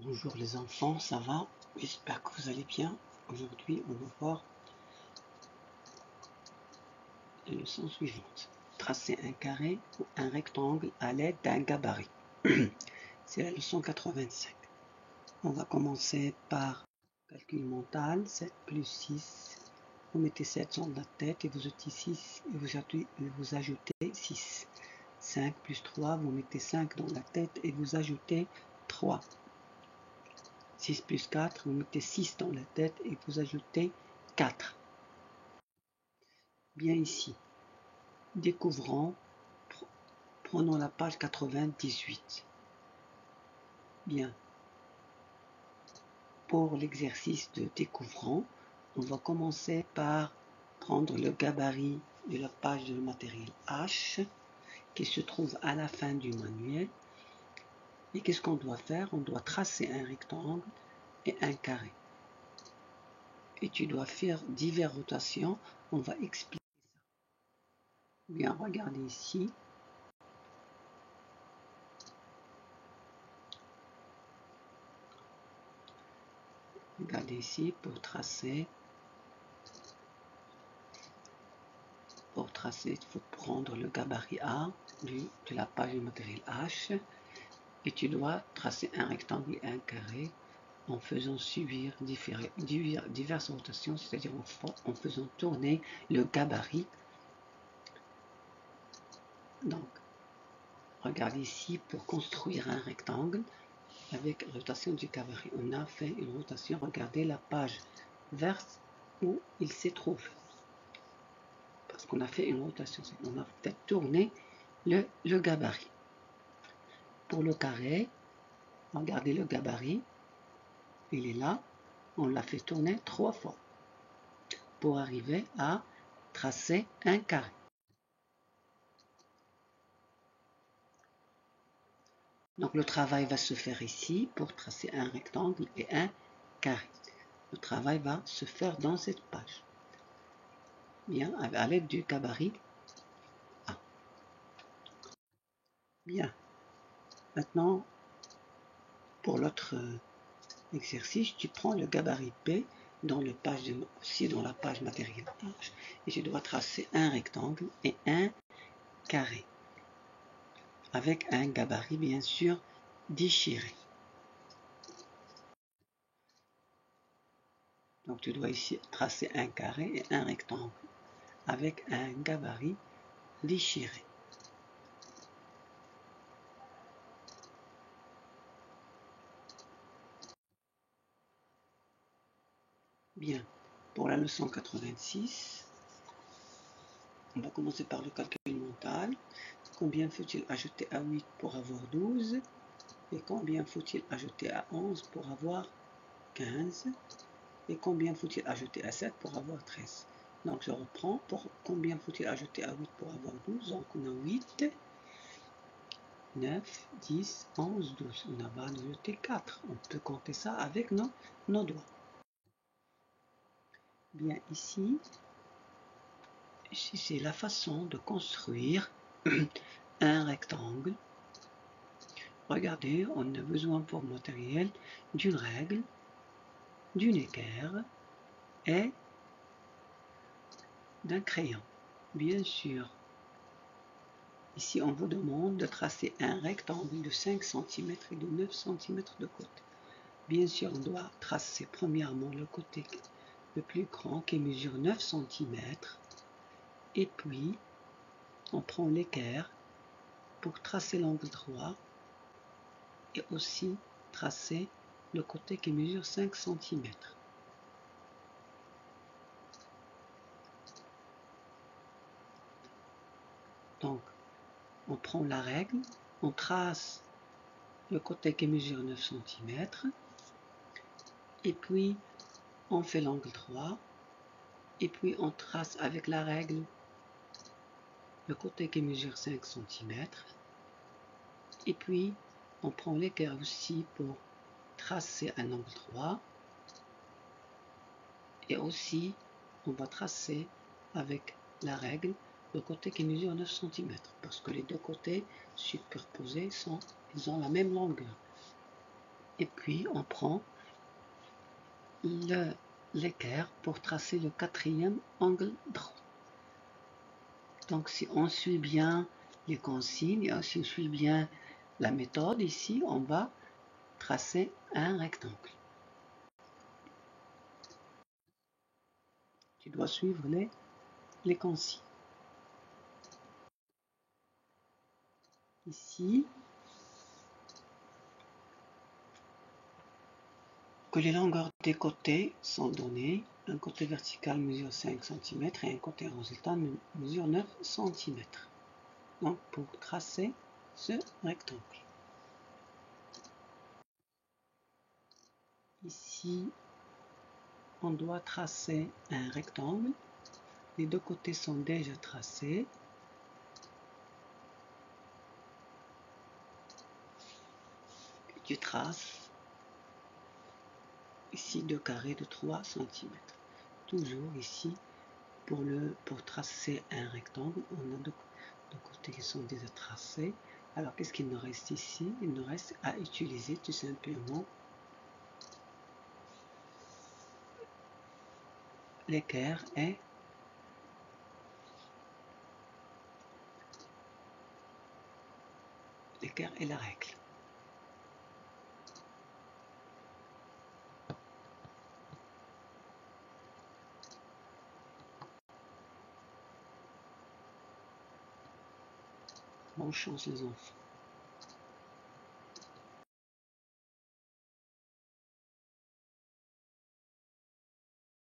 Bonjour les enfants, ça va? J'espère que vous allez bien. Aujourd'hui, on va voir la leçon suivante. Tracer un carré ou un rectangle à l'aide d'un gabarit. C'est la leçon 85. On va commencer par calcul mental. 7 plus 6. Vous mettez 7 dans la tête et vous ajoutez 6 et vous ajoutez 6. 5 plus 3, vous mettez 5 dans la tête et vous ajoutez 3. 6 plus 4, vous mettez 6 dans la tête et vous ajoutez 4. Bien ici, découvrons, prenons la page 98. Bien, pour l'exercice de découvrant, on va commencer par prendre le gabarit de la page de matériel H qui se trouve à la fin du manuel. Et qu'est-ce qu'on doit faire? On doit tracer un rectangle et un carré. Et tu dois faire diverses rotations. On va expliquer ça. Bien, regardez ici. Regardez ici pour tracer. Pour tracer, il faut prendre le gabarit A de la page du matériel H. Et tu dois tracer un rectangle et un carré en faisant subir diverses rotations, c'est-à-dire en faisant tourner le gabarit. Donc, regardez ici pour construire un rectangle avec rotation du gabarit. On a fait une rotation, regardez la page verte où il s'est trouvé. Parce qu'on a fait une rotation, on a fait tourner le gabarit. Pour le carré, regardez le gabarit, il est là, on l'a fait tourner 3 fois pour arriver à tracer un carré. Donc le travail va se faire ici pour tracer un rectangle et un carré. Le travail va se faire dans cette page. Bien, à l'aide du gabarit A. Bien. Maintenant, pour l'autre exercice, tu prends le gabarit B aussi dans la page matériel H et tu dois tracer un rectangle et un carré avec un gabarit bien sûr déchiré. Donc tu dois ici tracer un carré et un rectangle avec un gabarit déchiré. Bien, pour la leçon 86, on va commencer par le calcul mental. Combien faut-il ajouter à 8 pour avoir 12? Et combien faut-il ajouter à 11 pour avoir 15? Et combien faut-il ajouter à 7 pour avoir 13? Donc je reprends. Pour combien faut-il ajouter à 8 pour avoir 12? Donc on a 8, 9, 10, 11, 12. On va ajouter 4. On peut compter ça avec nos doigts. Bien, ici, c'est la façon de construire un rectangle. Regardez, on a besoin pour matériel d'une règle, d'une équerre et d'un crayon. Bien sûr, ici on vous demande de tracer un rectangle de 5 cm et de 9 cm de côté. Bien sûr, on doit tracer premièrement le côté le plus grand qui mesure 9 cm et puis on prend l'équerre pour tracer l'angle droit et aussi tracer le côté qui mesure 5 cm. Donc, on prend la règle, on trace le côté qui mesure 9 cm et puis on fait l'angle droit et puis on trace avec la règle le côté qui mesure 5 cm et puis on prend l'équerre aussi pour tracer un angle droit et aussi on va tracer avec la règle le côté qui mesure 9 cm parce que les deux côtés superposés ils ont la même longueur. Et puis on prend l'équerre pour tracer le quatrième angle droit. Donc si on suit bien les consignes et si on suit bien la méthode, ici on va tracer un rectangle. Tu dois suivre les consignes. Ici, que les longueurs des côtés sont données. Un côté vertical mesure 5 cm et un côté horizontal mesure 9 cm. Donc pour tracer ce rectangle. Ici, on doit tracer un rectangle. Les deux côtés sont déjà tracés. Tu traces ici deux carrés de 3 cm. Toujours ici, pour tracer un rectangle, on a deux côtés qui sont déjà tracés. Alors qu'est-ce qu'il nous reste ici? Il nous reste à utiliser tout simplement l'équerre et la règle. Bonne chance les enfants.